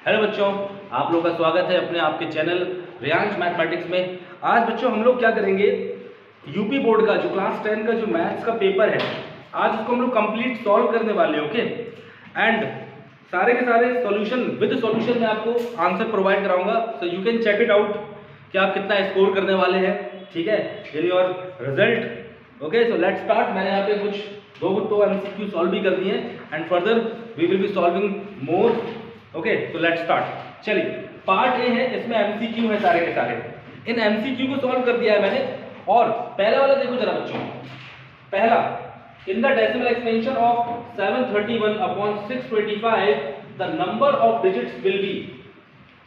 Hello बच्चों, आप लोगों का स्वागत है अपने आपके चैनल रियांश मैथमेटिक्स में। आज बच्चों हम लोग क्या करेंगे, यूपी बोर्ड का जो क्लास 10 का जो मैथ्स का पेपर है, आज उसको हम लोग कंप्लीट सॉल्व करने वाले हैं। ओके, एंड सारे के सारे सॉल्यूशन विद सॉल्यूशन में आपको आंसर प्रोवाइड कराऊंगा, so you can check it out कि आप कितना स्कोर करने वाले हैं। ठीक है, ये your result. Okay, so let's start. मैंने यहाँ पे कुछ दो एमसीक्यू सॉल्व भी कर दिए हैं and further we will be solving more. Okay, तो लेट्स स्टार्ट। चलिए, पार्ट ए है, इसमें एमसीक्यू है सारे के सारे। इन एमसीक्यू को सॉल्व कर दिया है मैंने। और पहला वाला देखो जरा बच्चों, पहला, in the decimal expansion of 731 upon 625 the number of digits will be.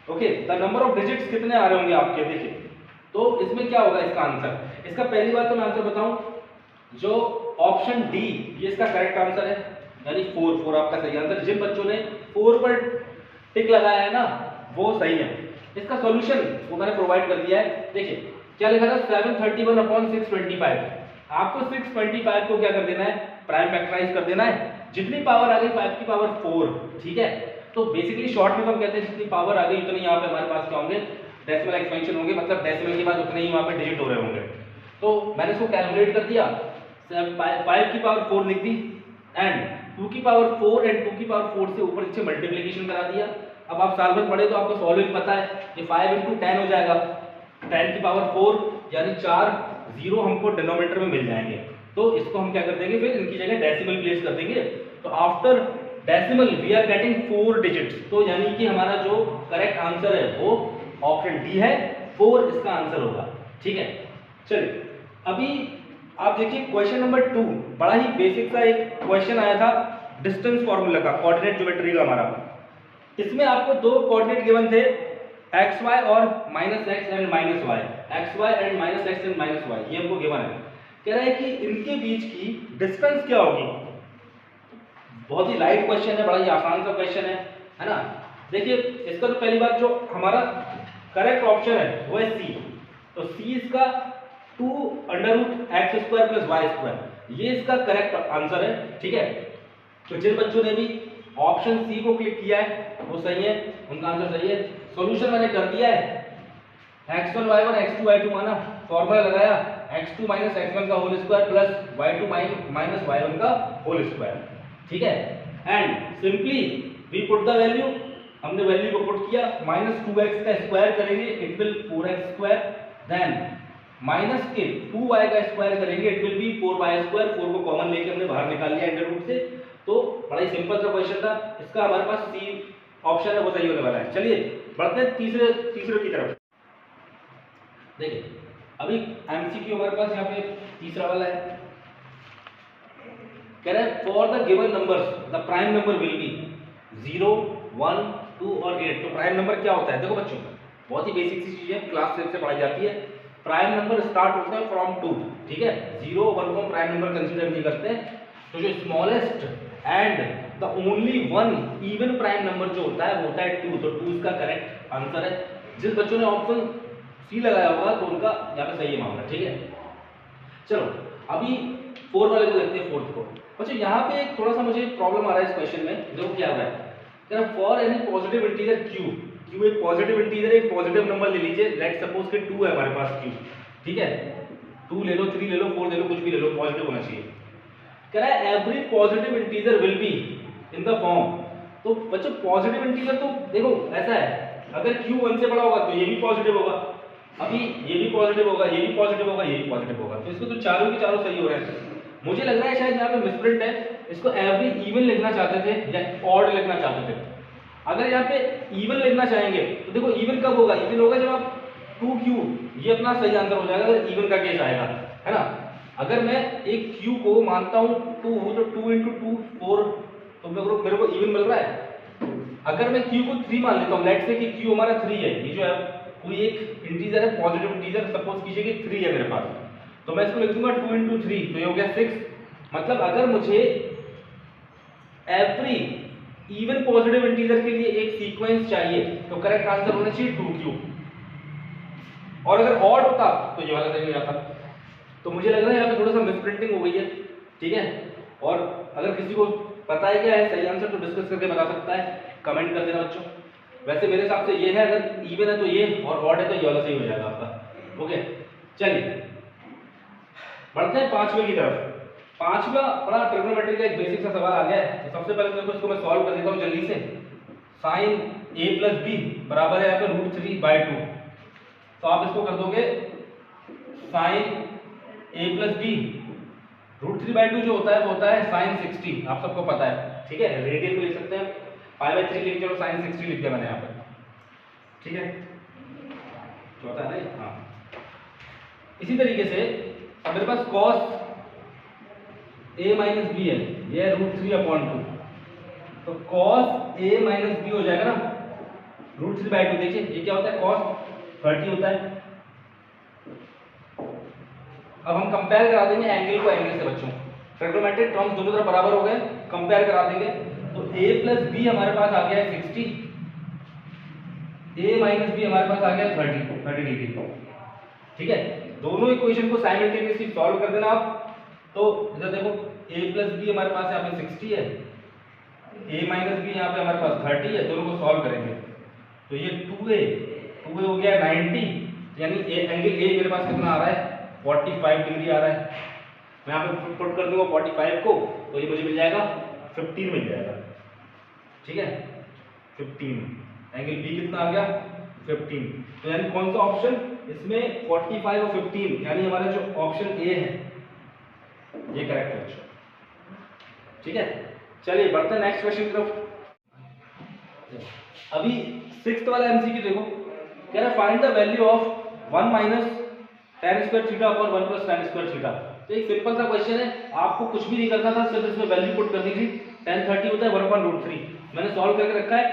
Okay, the number of digits कितने आ रहे होंगे आपके, देखिए। तो इसमें क्या होगा इसका आंसर। इसका पहली बात तो मैं आंसर बताऊं, जो ऑप्शन डी ये इसका करेक्ट आंसर है, यानी 4 आपका सही आंसर। जिन बच्चों ने 4 पर टिक लगाया है ना, वो सही है। इसका सॉल्यूशन वो मैंने प्रोवाइड कर दिया है। देखिए क्या लिखा था, 731 अपॉन 625। आपको 625 को क्या कर देना है, प्राइम फैक्टराइज कर देना है। जितनी पावर आ गई 5 की पावर 4, ठीक है। तो बेसिकली शॉर्ट में तो हम कहते हैं जितनी पावर आ गई उतनी यहाँ पे हमारे पास क्या होंगे, डेसिमल एक्सपेंशन होंगे, मतलब डेसिमल के बाद उतने ही वहाँ पे डिजिट हो रहे होंगे। तो मैंने इसको कैलकुलेट कर दिया, 5 की पावर 4 लिख दी एंड 2 की पावर 4 एंड 2 की पावर 4 से ऊपर नीचे मल्टीप्लिकेशन करा दिया। अब आप साल भर पढ़े तो आपको सॉल्विंग पता है, ये 5 × 10 हो जाएगा, 10 की पावर 4 यानी 4 जीरो हमको डिनोमिनेटर में मिल जाएंगे। तो इसको हम क्या कर देंगे, फिर इनकी जगह डेसिमल प्लेस कर देंगे। तो after decimal we are getting 4 digits. तो यानी कि हमारा जो करेक्ट आंसर है वो ऑप्शन डी है, 4 इसका आंसर होगा। ठीक है, चलिए अभी आप देखिए क्वेश्चन नंबर 2, बड़ा ही बेसिक सा एक क्वेश्चन आया था डिस्टेंस फॉर्मूला का, कोऑर्डिनेट ज्योमेट्री का हमारा। इसमें आपको दो कोऑर्डिनेट गिवन थे, एक्स वाई और minus x and minus y, x y and minus x and minus y, ये हमको गिवन है। कह रहा है कि इनके बीच की डिस्टेंस क्या होगी। बहुत ही लाइट क्वेश्चन है, बड़ा ही आसान सा क्वेश्चन है ना। देखिए इसका तो पहली बात जो हमारा करेक्ट ऑप्शन है वो है सी। तो सी इसका 2√x² + y², ये इसका करेक्ट आंसर है। ठीक है, तो जिन बच्चों ने भी ऑप्शन सी को क्लिक किया है वो सही है, उनका आंसर सही है। सॉल्यूशन मैंने कर दिया है, x1 y1 x2 y2 माना, फॉर्मूला लगाया, x2 - x1 का whole square plus y2 - y1 का होल स्क्वायर। ठीक है, and simply we put the value, हमने वैल्यू को पुट किया, -2x का स्क्वायर करेंगे it will 4x², then minus के 2y का स्क्वायर करेंगे इट विल बी 4y²। 4 को कॉमन लेके हमने बाहर निकाल लिया अंडर रूट से। तो बड़ा ही सिंपल सा क्वेश्चन था, इसका हमारे पास सी ऑप्शन है वो सही होने वाला है। चलिए बढ़ते हैं तीसरे की तरफ। देखिए अभी एमसीक्यू हमारे पास यहाँ पे तीसरा वाला है। कह रहा है for the given numbers the prime number will be 0, 1, 2 और 8। तो प्राइम नंबर क्या होता है, देखो बच्चों बहुत ही बेसिक सी चीज है, क्लास 6 से पढ़ाई जाती है। प्राइम नंबर स्टार्ट होता है फ्रॉम 2, ठीक है। 0, 1 को प्राइम नंबर कंसीडर नहीं करते। तो जो smallest and the only one even prime number जो होता है वो होता है 2। तो 2 इसका करेक्ट आंसर है। जिस बच्चों ने ऑप्शन सी लगाया होगा तो उनका यहाँ पे सही है मामला। ठीक है, चलो अभी 4 वाले को देखते हैं, 4th को। बच्चों यहाँ पे एक थोड़ा सा मुझे प्रॉब्लम आ रहा है इस क्वेश्चन में। देखो क्या हो रहा है, for any positive integer q, q एक पॉजिटिव इंटीजर, एक पॉजिटिव नंबर ले लीजिए, लेट्स सपोज के 2 है हमारे पास q। ठीक है, 2 ले लो, 3 ले लो, 4 ले लो, कुछ भी ले लो, पॉजिटिव होना चाहिए। कह रहा है every positive integer will be in the form. तो बच्चों पॉजिटिव इंटीजर तो देखो ऐसा है, अगर q 1 से बड़ा होगा तो ये भी पॉजिटिव होगा, अभी ये भी पॉजिटिव होगा, ये भी पॉजिटिव होगा, ये भी पॉजिटिव होगा। तो इसको तो चारों के चारों सही हो रहे हैं। मुझे लग रहा है शायद यहाँ पे मिसप्रिंट है, इसको एवरी इवन लिखना चाहते थे या ऑड लिखना चाहते थे। अगर यहाँ पे इवन लिखना चाहेंगे तो देखो इवन कब होगा, इवन होगा जब आप 2q, ये अपना सही आंसर हो जाएगा अगर इवन का केस आएगा, है ना। अगर मैं एक q को मानता हूँ 2, तो 2 × 2 4, तो मेरे को इवन मिल रहा है। अगर मैं q को 3 मान लेता हूँ, लेट्स से कि q हमारा 3 है, ये जो है कोई एक इंटीजर है, पॉजिटिव इंटीजर, सपोज कीजिए कि 3 है मेरे पास, तो मैं इसको लिख दूंगा 2 × 3, तो ये हो गया 6। मतलब अगर मुझे एवरी इवन पॉजिटिव इंटीजर के लिए एक सीक्वेंस चाहिए तो करेक्ट आंसर होना चाहिए 2q, और अगर ऑड होता तो ये वाला सही हो जाता। तो मुझे लग रहा है यहाँ पे थोड़ा सा मिसप्रिंटिंग हो गई है। ठीक है, और अगर किसी को पता है क्या है सही आंसर तो डिस्कस करके बता सकता है, कमेंट कर देना बच्चों। वैसे मेरे हिसाब से ये है, अगर इवन है तो ये, और ऑड है तो ये वाला सही हो जाएगा आपका। ओके चलिए बढ़ते हैं पांचवे की तरफ। पांचवा बड़ा ट्रिग्नोमेट्री का एक बेसिक सा सवाल आ गया है। तो सबसे पहले देखो इसको मैं सॉल्व कर देता हूँ जल्दी से। साइन a प्लस बी बराबर है यहाँ पे √3/2। तो आप इसको कर दोगे साइन a प्लस बी √3/2 जो होता है वो होता है साइन 60, आप सबको पता है, ठीक है। रेडियन में लिख सकते हैं, π/3 लिख, चलो साइन 60 लिख दिया मैंने यहाँ पर, ठीक है, चौथा है ना। हाँ इसी तरीके से अब मेरे पास cos a माइनस बी है, ये है √3/2। तो cos a माइनस बी हो जाएगा ना √3/2। देखिए ये क्या होता है, cos 30 होता है। अब हम कंपेयर करा देंगे एंगल को एंगल से बच्चों, ट्रिग्नोमेट्रिक टर्म्स दोनों तरफ बराबर हो गए, कंपेयर करा देंगे। तो a प्लस बी हमारे पास आ गया है 60, a माइनस बी हमारे पास आ गया 30 डिग्री, ठीक है। दोनों इक्वेशन को साइमल्टेनियसली सॉल्व कर देना आप। तो इधर देखो a प्लस बी हमारे पास यहाँ पे 60 है, a माइनस बी यहाँ पे हमारे पास 30 है, दोनों को सॉल्व करेंगे तो ये 2a हो गया 90, यानी एंगल a मेरे पास कितना आ रहा है 45 डिग्री आ रहा है। मैं यहाँ पे पुट कर दूंगा 45 को, तो ये मुझे मिल जाएगा 15 मिल जाएगा, ठीक है 15। एंगल b कितना आ गया 15। तो यानी कौन सा ऑप्शन इसमें 45 और 15, यानी हमारा जो ऑप्शन ए है ये करेक्ट है, ठीक है। चलिए बढ़ते हैं नेक्स्ट क्वेश्चन की तरफ। अभी 6th वाला एमसीक्यू देखो, कह रहा है find the value of 1 minus tan square theta upon 1 plus tan square theta. तो एक सिंपल सा क्वेश्चन है, आपको कुछ भी नहीं करना था, सिर्फ इसमें वैल्यू पुट करनी थी। tan 30 होता है 1/√3, मैंने सॉल्व करके रखा है।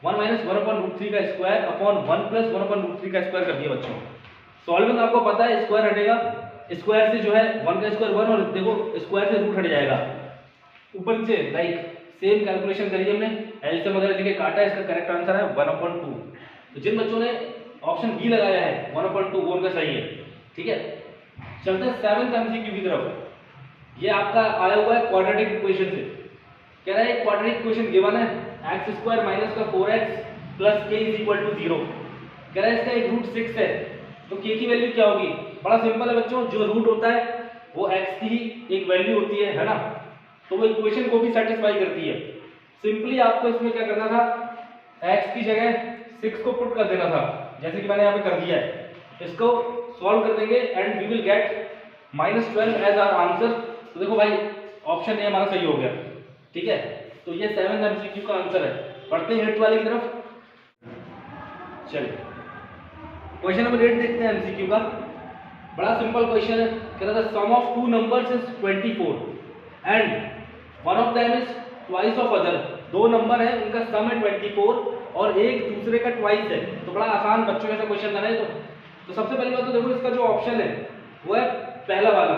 1 माइनस 1/√3 का स्क्वायर अपॉन 1 प्लस 1/√3 का स्क्वायर कर दिया बच्चों। सॉल्विंग आपको पता है, स्क्वायर हटेगा, स्क्वायर से जो है 1 का स्क्वायर 1, और देखो स्क्वायर से रूट हट जाएगा ऊपर से। लाइक सेम कैलकुलेशन करी हमने, एलसीएम वगैरह लेके काटा, इसका करेक्ट आंसर है 1/2। तो जिन बच्चों ने ऑप्शन बी लगाया है 1/2 वो उनका सही है, ठीक है। चलते हैं 7th एमसीक्यू की तरफ। ये आपका आया हुआ है क्वाड्रेटिक इक्वेशन से। कह रहा है एक क्वाड्रेटिक इक्वेशन गिवन है x² माइनस का 4x plus k is equal to 0। कह रहा है इसका एक रूट 6 है, तो k की वैल्यू क्या होगी। बड़ा सिंपल है बच्चों, जो रूट होता है वो x की एक वैल्यू होती है ना, तो वो इक्वेशन को भी सेटिस्फाई करती है। सिंपली आपको इसमें क्या करना था, x की जगह 6 को पुट कर देना था, जैसे कि मैंने यहाँ पे कर दिया है। इसको सॉल्व कर देंगे and we will get -12 as our answer. तो देखो भाई ऑप्शन ए हमारा सही हो गया, ठीक है। तो ये 7th एमसीक्यू का आंसर है। बढ़ते हैं 8th वाले की तरफ। चलिए क्वेश्चन नंबर 8 देखते हैं एमसीक्यू का। बड़ा सिंपल क्वेश्चन है, कह रहा था sum of two numbers is 24 and one of them is twice of other. दो नंबर है उनका सम है 24 और एक दूसरे का ट्वाइस है। तो बड़ा आसान बच्चों जैसा क्वेश्चन था ना। तो सबसे पहली बात तो देखो इसका जो ऑप्शन है वो है पहला वाला,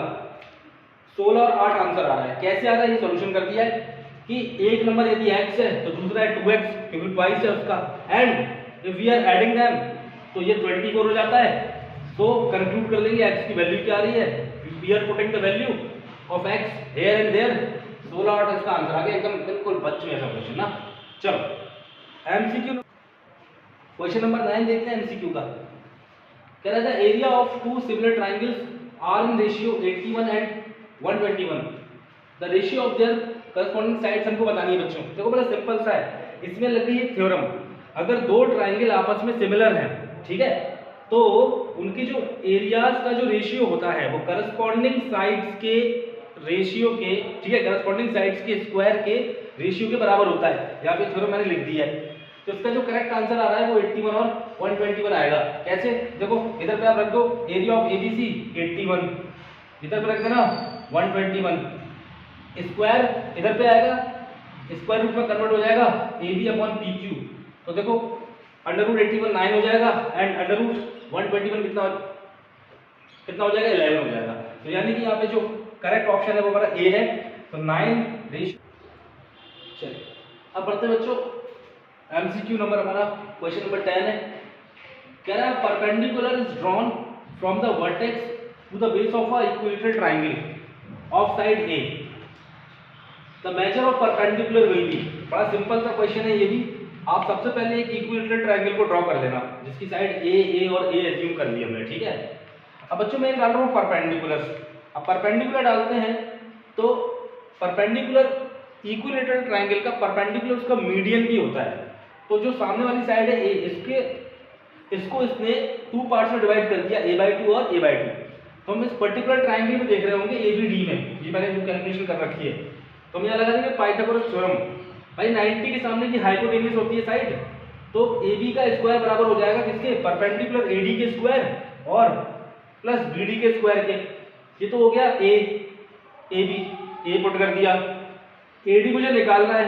16 और 8 आंसर आ रहा है। कैसे आ रहा है ये सॉल्यूशन कर दिया है कि एक नंबर यदि x है तो दूसरा है 2x क्योंकि ट्वाइस है उसका, and if we are adding them तो ये 24 हो जाता है। सो कंक्लूड कर लेंगे x की वैल्यू क्या आ रही है, we are putting the value of x here and there. 16 और 8 इसका आंसर आ गया, एकदम बिल्कुल बच्चों ऐसा क्वेश्चन ना। चलो एमसीक्यू क्वेश्चन नंबर 9 देखते हैं एमसीक्यू का। कह रहा था area of two similar triangles are in ratio 81 and 121। The ratio of their corresponding sides हमको बतानी है बच्चों। देखो बड़ा सिंपल सा है, इसमें लग रही है थ्योरम। अगर दो ट्रायंगल आपस में सिमिलर हैं, ठीक है, तो उनकी जो एरियाज का जो रेशियो होता है वो करस्पॉन्डिंग साइड्स के रेशियो के, ठीक है, करस्पॉन्डिंग साइड्स के स्क्वायर के रेशियो के बराबर होता है। यहाँ पे थ्योरम मैंने लिख दिया है। तो इसका जो करेक्ट आंसर आ रहा है वो 81 और 121 आएगा। कैसे, देखो इधर पे आप रख दो एरिया ऑफ एबीसी 81, इधर पे रख देना 121, स्क्वायर इधर पे आएगा, स्क्वायर रूट में कन्वर्ट हो जाएगा AB अपॉन PQ। तो देखो √81 9 हो जाएगा एंड √121 कितना हो जाएगा 11 हो जाएगा। तो यानी कि यहाँ पे जो करेक्ट ऑप्शन है वो हमारा ए है। तो 9 रेशियो। चलिए अब बढ़ते बच्चों एमसीक्यू नंबर हमारा क्वेश्चन नंबर 10 है। कह रहा है perpendicular is drawn from the vertex to the base of a equilateral triangle of side a. The measure of perpendicular will be. बड़ा सिंपल सा क्वेश्चन है ये भी, आप सबसे पहले एक इक्विलेटरल ट्रायंगल को ड्रॉ कर लेना जिसकी साइड ए और ए एज्यूम कर ली हमने, ठीक है। अब बच्चों मैं डाल रहा हूँ परपेंडिकुलर। अब परपेंडिकुलर डालते हैं तो परपेंडिकुलर इक्विलेटरल ट्रायंगल का परपेंडिकुलर उसका मीडियन भी होता है। तो जो सामने वाली साइड है ए, इसको इसने 2 पार्ट्स में डिवाइड कर दिया, a/2 और a/2। तो हम इस पर्टिकुलर ट्रायंगल में देख रहे होंगे ABD में, ये मैंने जो कैलकुलेशन कर रखी है। तो हम यहाँ लगा देंगे पाइथागोरस थ्योरम। भाई 90 के सामने की हाइपोटेन्यूज होती है साइड, तो AB का स्क्वायर बराबर हो जाएगा किसके, परपेंडिकुलर AD के स्क्वायर और प्लस BD के स्क्वायर के। ये तो हो गया AB, A पुट कर दिया। AD मुझे निकालना है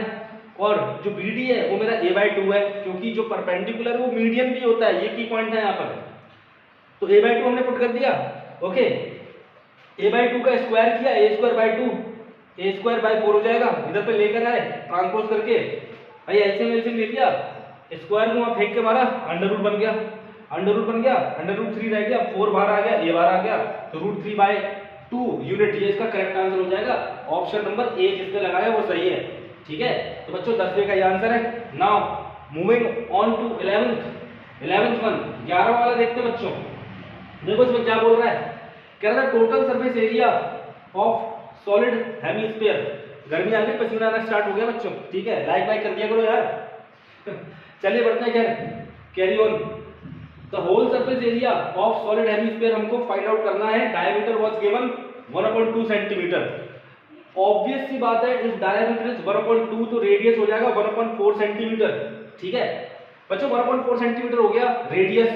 और जो BD है वो मेरा a/2 है, क्योंकि जो परपेंडिकुलर वो मीडियन भी होता है, ये की पॉइंट है यहाँ पर। तो a/2 हमने पुट कर दिया, ओके। a/2 का स्क्वायर किया, a²/2 हो जाएगा, इधर पे लेकर आए ट्रांसपोज करके, भाई एलसीएम ले लिया, स्क्वायर को वहाँ फेंक के मारा, अंडर रूट बन गया, √3 रह गया, 4 बाहर आ गया, a बाहर आ गया, तो √3/2 यूनिट, ये इसका करेक्ट आंसर हो जाएगा। ऑप्शन नंबर ए जिसने लगाया वो सही है, ठीक है। तो बच्चों 10वें का ये आंसर है। Now moving on to 11th one, 11वां वाला देखते हैं बच्चों। देखो इसमें क्या बोल रहा है, कह रहा था total surface area of solid hemisphere. गर्मी आ गई, पसीना आना स्टार्ट हो गया बच्चों, ठीक है। लाइक कर दिया करो यार। चलिए बढ़ते हैं, carry on. The whole surface area of solid hemisphere हमको फाइंड आउट करना है। Diameter was given 1/2 centimetre. Obvious सी बात है, इस डायमीटर इज 1/2 तो रेडियस हो जाएगा 1/4 सेंटीमीटर, ठीक है बच्चों। 1/4 सेंटीमीटर हो गया radius.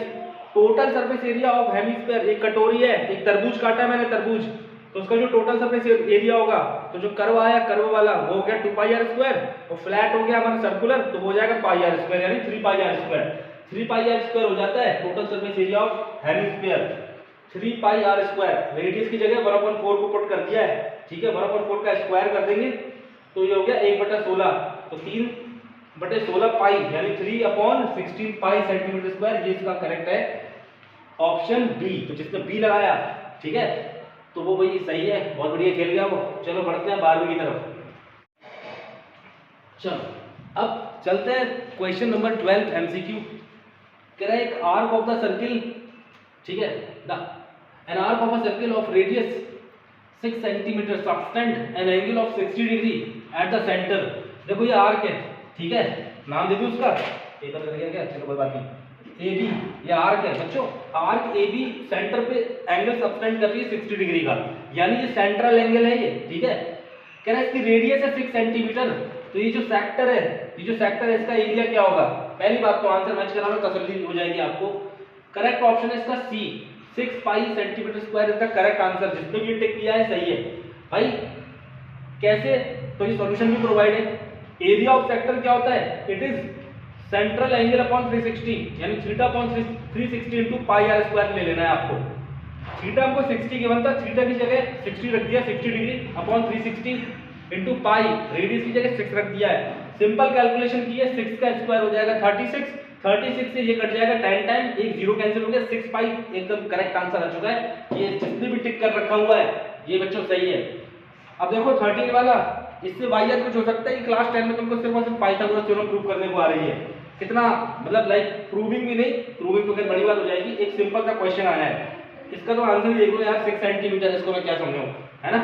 Total surface area of hemisphere, एक कटोरी है, एक तरबूज काटा है मैंने, तरबूज, तो उसका जो टोटल सरफेस एरिया होगा, तो जो कर्व आया कर्व वाला वो हो गया 2πr², और फ्लैट हो गया हमारा सर्कुलर, तो वो हो जाएगा πr², यानी 3πr²। 3πr² हो जाता है total surface area of hemisphere, 3πr²। Radius की जगह 1/4 को पुट कर दिया है, ठीक है। 1/4 का स्क्वायर कर देंगे तो ये हो गया 1/16, तो 3/16 पाई, यानी 3/16 पाई सेंटीमीटर स्क्वायर। ये इसका करेक्ट है ऑप्शन बी। तो जिसने बी लगाया, ठीक है, तो वो भाई सही है, बहुत बढ़िया खेल गया वो। चलो बढ़ते हैं 12वीं की तरफ। चलो अब चलते हैं क्वेश्चन नंबर 12 MCQ। कह रहा है एक आर्क ऑफ द सर्किल, ठीक है, an arc of a circle of radius 6 centimetre subtend an angle of 60 degree at the centre. देखो ये आर्क है, ठीक है, नाम दे दूं उसका, पेपर कर गया क्या, चलो कोई बात नहीं, AB, ये आर्क है बच्चों। आर्क AB सेंटर पे एंगल सबटेंड कर रही है 60 डिग्री का, यानी ये सेंट्रल एंगल है ये, ठीक है। कह रहा है इसकी रेडियस है 6 सेंटीमीटर, तो ये जो सेक्टर है इसका एरिया क्या होगा। पहली बात तो आंसर मैच कराना, तसल्ली हो जाएगी आपको। करेक्ट ऑप्शन है इसका सी, 6 पाई सेंटीमीटर स्क्वायर इसका करेक्ट आंसर। जिसने भी टिक किया है सही है भाई। कैसे, तो ये सॉल्यूशन भी प्रोवाइड है। एरिया ऑफ सेक्टर क्या होता है, it is central angle upon 360, यानी थीटा अपॉन 360 इंटू πr² ले लेना है आपको। थीटा हमको 60 गिवन था, थीटा की जगह 60 रख दिया, 60 degree upon 360 into pi, radius की जगह 6 रख दिया है। सिंपल कैलकुलेशन की है, 6 का स्क्वायर हो जाएगा 36 से ये कट जाएगा 10 टाइम, एक जीरो कैंसिल हो गया, 6 पाई एकदम करेक्ट आंसर आ चुका है। ये जिसने भी टिक कर रखा हुआ है ये बच्चों सही है। अब देखो 13 वाला, इससे वाहियात कुछ हो सकता है कि क्लास 10 में तुमको सिर्फ और सिर्फ पाइथागोरस थ्योरम प्रूव करने को आ रही है। कितना मतलब लाइक प्रूविंग भी नहीं, प्रूविंग तो खैर बड़ी बात हो जाएगी। एक सिंपल सा क्वेश्चन आया है, इसका तो आंसर ही देख लो यार, 6 सेंटीमीटर, इसको मैं क्या समझाऊं, है ना।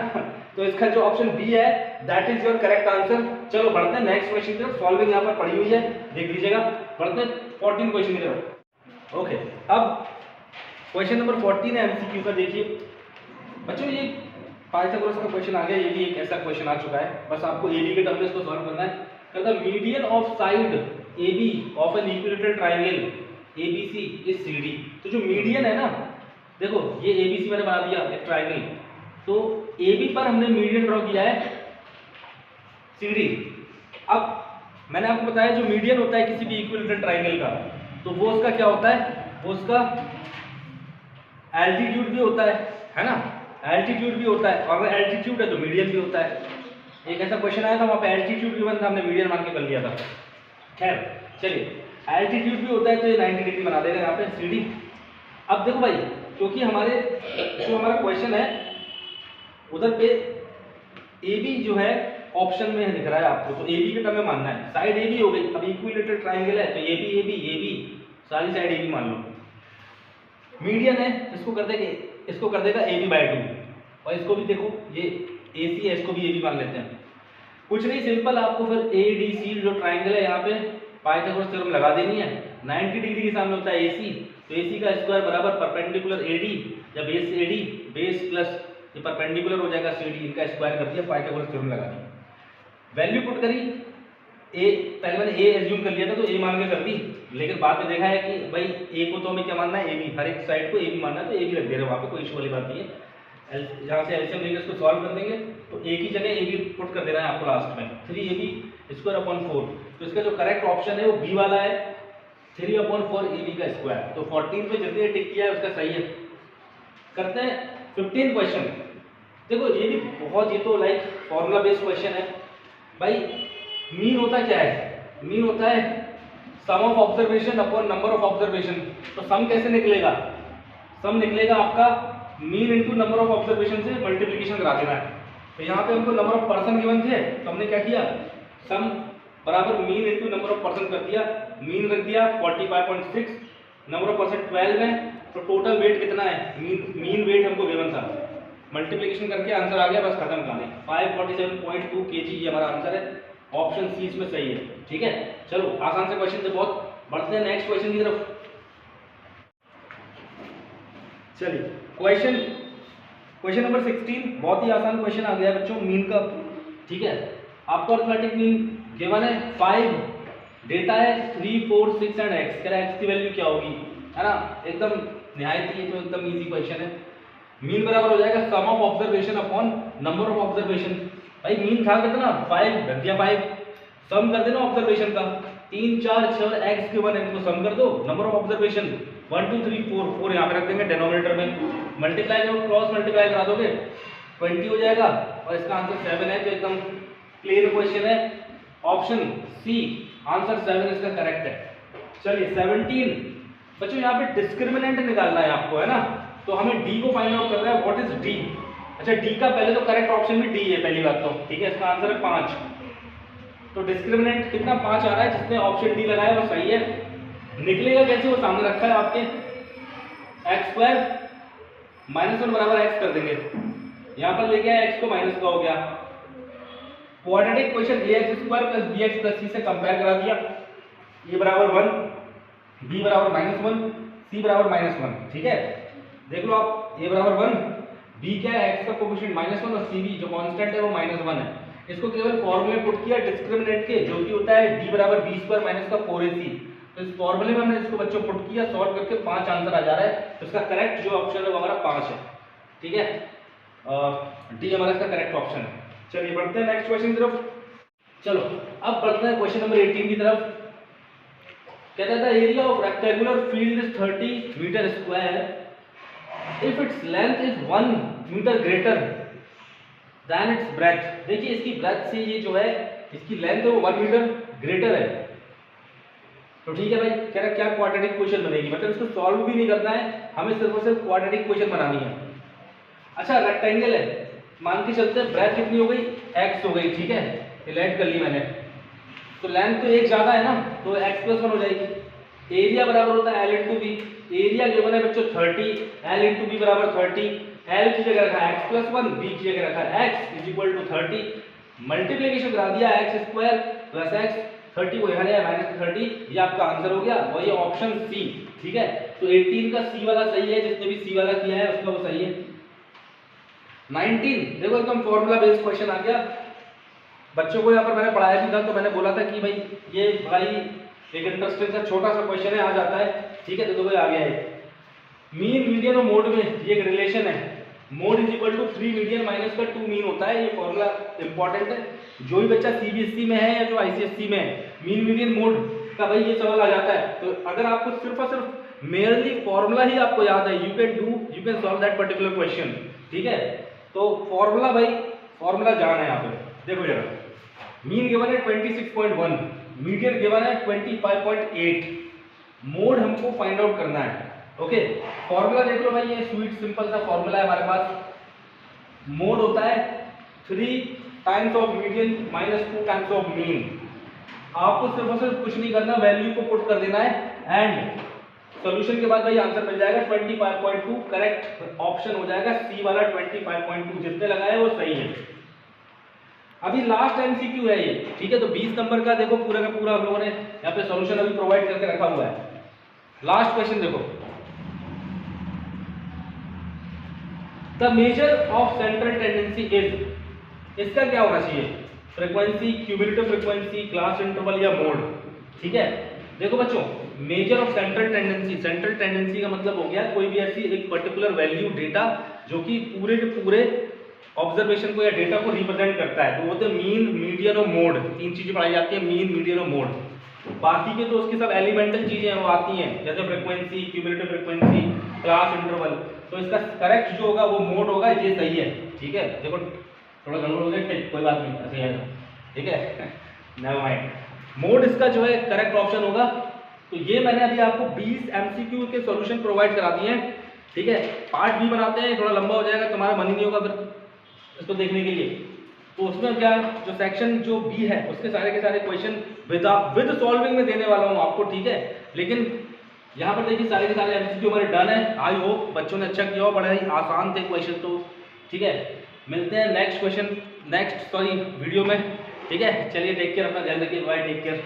तो इसका जो ऑप्शन बी है that is your correct answer. चलो बढ़ते हैं नेक्स्ट क्वेश्चन की तरफ। सॉल्विंग यहाँ पर पड़ी हुई है, देख लीजिएगा। बढ़ते हैं 14 क्वेश्चन की तरफ। ओके, अब क्वेश्चन नंबर 14 है MCQ का। देखिए बच्चों, ये पाइथागोरस का क्वेश्चन आ गया, ये भी एक ऐसा क्वेश्चन आ चुका है, बस आपको AB के टर्म में इसको सॉल्व करना है। कहता median of side AB of an equilateral triangle ABC is CD। तो जो मीडियन है ना, देखो ये ABC मैंने बना दिया एक ट्रायंगल, तो AB पर हमने मीडियन ड्रॉ किया है CD। अब मैंने आपको बताया जो मीडियन होता है किसी भी इक्विलेटरल ट्रायंगल का, तो वो उसका क्या होता है, वो उसका एल्टीट्यूड भी होता है ना, एल्टीट्यूड भी होता है, और अगर एल्टीट्यूड है तो मीडियन भी होता है। एक ऐसा क्वेश्चन आया था, वहाँ पे एल्टीट्यूड गिवन था, हमने मीडियन मान के कर लिया था। खैर चलिए, एल्टीट्यूड भी होता है तो ये 90 डिग्री बना देगा यहाँ पे CD। अब देखो भाई, क्योंकि हमारे जो हमारा क्वेश्चन है उधर पे AB जो है ऑप्शन में दिख रहा है आपको, तो ए बी के टर्म में मानना है। साइड ए बी हो गई, अब इक्विलेटरल ट्राइंगल है तो ए बी सारी साइड ए बी मान लो। मीडियन है, इसको कर देगा ए बी बाई 2, और इसको भी देखो ये ए सी है, इसको भी ए बी मान लेते हैं। कुछ नहीं, सिंपल आपको फिर ए डी सी जो ट्राइंगल है यहाँ पे पाइथागोरस थ्योरम लगा देनी है। 90 डिग्री के सामने होता है ए सी, तो ए सी का स्क्वायर बराबर परपेंडिकुलर ए डी या base A D, base plus ये परपेंडिकुलर हो जाएगा सी डी, इनका स्क्वायर कर दिया, पाइथागोरस थ्योरम लगा दिया। वैल्यू पुट करी, ए पहले मैंने ए एज्यूम कर लिया था तो ए मान के कर दी, लेकिन बाद में देखा है कि भाई ए को तो हमें क्या मानना है, ए बी, हर एक साइड को ए बी मानना है, तो ए बी रख दे रहे हो, वहाँ पे कोई इशू वाली बात नहीं है। जहाँ से एलसीएम लेकर इसको सॉल्व कर देंगे तो ए की जगह ए बी पुट कर देना है आपको लास्ट में, 3ab² तो इसका जो करेक्ट ऑप्शन है वो बी वाला है, 3/4 ए बी का स्क्वायर। तो 14 पे जितने टिक किया है उसका सही है। करते हैं 15 क्वेश्चन। देखो ये भी बहुत, ये तो लाइक फॉर्मूला बेस्ड क्वेश्चन है भाई। मीन होता क्या है, मीन होता है sum of observation upon number of observation. तो सम कैसे निकलेगा, सम निकलेगा आपका mean into number of observation से मल्टीप्लिकेशन करा देना है। तो यहाँ पे हमको नंबर ऑफ पर्सन गिवन थे, तो हमने क्या किया, सम बराबर mean into number of person कर दिया, मीन रख दिया 45.6, नंबर ऑफ पर्सन 12 है, तो टोटल वेट कितना है, मीन वेट हमको गिवन था, मल्टीप्लिकेशन करके आंसर आ गया, बस खत्म कहानी। 547.2 kg ये हमारा आंसर है, ऑप्शन सी इसमें सही है। ठीक है, चलो आसान से क्वेश्चन थे बहुत, बढ़ते हैं नेक्स्ट क्वेश्चन की तरफ। चलिए क्वेश्चन नंबर 16, बहुत ही आसान क्वेश्चन आ गया है बच्चों, मीन का। ठीक है, आपको अर्थमेटिक मीन गिवन है 5, डेटा है 3, 4, 6 एंड x, कह रहा है x की वैल्यू क्या होगी, है ना, एकदम निहायत ही तो एकदम इजी क्वेश्चन है। मीन बराबर हो जाएगा sum of observation upon number of observation. भाई मीन था कितना, 5, रख दिया 5, सम कर देना ऑब्जर्वेशन का, 3, 4, 6 x के 1 इनको सम कर दो, नंबर ऑफ ऑब्जर्वेशन 1, 2, 3, 4 यहाँ पे रख देंगे डिनोमिनेटर में, मल्टीप्लाई करो, क्रॉस मल्टीप्लाई करा दोगे 20 हो जाएगा, और इसका आंसर 7 है, तो एकदम क्लियर क्वेश्चन है, ऑप्शन सी आंसर 7 इसका करेक्ट है। चलिए 17 बच्चों, यहाँ पे डिस्क्रिमिनेंट निकालना है आपको, है ना, तो हमें डी को फाइंड आउट करना है, व्हाट इज डी। अच्छा डी का पहले तो करेक्ट ऑप्शन भी डी है पहली बात तो, ठीक है, इसका आंसर है 5, तो डिस्क्रिमिनेंट कितना 5 आ रहा है, जिसने ऑप्शन डी लगाया वो सही है। निकलेगा कैसे, वो सामने रखा है आपके, x² -1 बराबर x कर देंगे, यहाँ पर लेके आए x को माइनस का हो गया, quadratic question ax² + bx + c से कंपेयर करा दिया, a बराबर 1, b बराबर -1, c बराबर -1। ठीक है, देख लो आप, a बराबर 1, b क्या है, x का कोएफिशिएंट -1 और c भी जो कांस्टेंट है वो -1 है। इसको केवल फॉर्मूले पुट किया डिस्क्रिमिनेंट के, जो कि होता है d बराबर b² - का 4ac, तो इस फॉर्मूले में हमने इसको बच्चों पुट किया, सॉल्व करके 5 आंसर आ जा रहा है, तो इसका करेक्ट जो ऑप्शन है वो हमारा 5 है। ठीक है, डी हमारा इसका करेक्ट ऑप्शन है। चलिए बढ़ते हैं नेक्स्ट क्वेश्चन की तरफ। चलो अब बढ़ते हैं क्वेश्चन नंबर 18 की तरफ। कहता था area of rectangular field is 30 metre square if its length is 1 metre greater than its breadth. देखिए इसकी ब्रेथ से ये जो है इसकी लेंथ है वो 1 मीटर ग्रेटर है, तो ठीक है भाई, कह रहा क्या क्वाड्रेटिक क्वेश्चन बनेगी, मतलब इसको सॉल्व भी नहीं करना है, हमें सिर्फ और सिर्फ क्वाड्रेटिक क्वेश्चन बनानी है। अच्छा रेक्टेंगल है, मान के चलते हैं ब्रेथ कितनी हो गई, x हो गई, ठीक है, ये लेट कर ली मैंने, तो लेंथ तो एक ज्यादा है ना, तो x + 1 हो जाएगी। एरिया बराबर होता है l × b, एरिया गिवन है बच्चों 30, l × b बराबर 30, l की जगह रखा है x + 1, b की जगह रखा है x = 30, मल्टीप्लिकेशन करा दिया x² + x, 30 को यहाँ लिया -30, ये आपका आंसर हो गया, और ये ऑप्शन सी। ठीक है, तो 18 का सी वाला सही है, जिसने भी सी वाला किया है उसका वो सही है। 19 देखो एकदम फॉर्मूला बेस्ड क्वेश्चन आ गया, बच्चों को यहाँ पर मैंने पढ़ाया भी था, तो मैंने बोला था कि भाई ये भाई एक इंटरेस्टिंग सा छोटा सा क्वेश्चन है, आ जाता है। ठीक है, तो भाई आ गया है, मीन मीडियन और मोड में ये एक रिलेशन है, मोड = 3 मीडियन - का 2 मीन होता है, ये फॉर्मूला इंपॉर्टेंट है। जो भी बच्चा सीबीएसई में है या जो आईसीएसई में है, मीन मीडियन मोड का भाई ये सवाल आ जाता है, तो अगर आपको सिर्फ और सिर्फ मेयरली फॉर्मूला ही आपको याद है, you can solve that particular question. ठीक है, तो फॉर्मूला भाई फॉर्मूला जान है यहाँ पे, देखो जरा, मीन गिवन है 26.1, मीडियन गिवन है 25.8, मोड हमको फाइंड आउट करना है। ओके, फॉर्मूला देख लो भाई, ये स्वीट सिंपल सा फॉर्मूला है हमारे पास, मोड होता है 3 times of median minus 2 times of mean. आपको सिर्फ और सिर्फ कुछ नहीं करना, वैल्यू को पुट कर देना है एंड सॉल्यूशन के बाद भाई आंसर मिल जाएगा 25.2। करेक्ट ऑप्शन हो जाएगा सी वाला 25.2। जिसने लगाया वो सही है। अभी लास्ट एमसीक्यू है ये, ठीक है। तो 20 नंबर का देखो पूरा का पूरा हम लोगों ने यहाँ पे सॉल्यूशन अभी प्रोवाइड करके रखा हुआ है। लास्ट क्वेश्चन देखो, the measure of central tendency is, इसका क्या होना चाहिए? Frequency, cumulative frequency, class interval या मोड। ठीक है, देखो बच्चों, measure of central tendency, central tendency का मतलब हो गया कोई भी ऐसी एक पर्टिकुलर वैल्यू डेटा जो कि पूरे के पूरे ऑब्जर्वेशन को या डेटा को रिप्रेजेंट करता है। तो वो तो मीन, मीडियन और मोड, तीन चीजें पढ़ाई जाती है, मीन, मीडियन और मोड। बाकी के तो उसकी सब एलिमेंटल चीजें हैं वो आती हैं, जैसे frequency, cumulative frequency, class interval. तो इसका करेक्ट जो होगा वो मोड होगा, ये सही है। ठीक है, देखो थोड़ा गड़बड़ हो गया, कोई बात नहीं, ऐसे है। ठीक है, नेवर माइंड। मोड इसका जो है करेक्ट ऑप्शन होगा। तो ये मैंने अभी आपको 20 एमसीक्यू के सॉल्यूशन प्रोवाइड करा दिए हैं। ठीक है, पार्ट बी बनाते हैं, थोड़ा लंबा हो जाएगा, तुम्हारा मन ही नहीं होगा फिर इसको देखने के लिए। तो उसमें क्या, जो सेक्शन जो बी है उसके सारे के सारे क्वेश्चन विद सॉल्विंग में देने वाला हूँ आपको। ठीक है, लेकिन यहाँ पर देखिए सारे के सारे एमसीक्यू हमारे डन है। आई होप बच्चों ने अच्छा किया हो, बड़ा ही आसान थे क्वेश्चन। तो ठीक है, मिलते हैं नेक्स्ट वीडियो में। ठीक है, चलिए टेक केयर, अपना ध्यान रखिए, बाय, टेक केयर।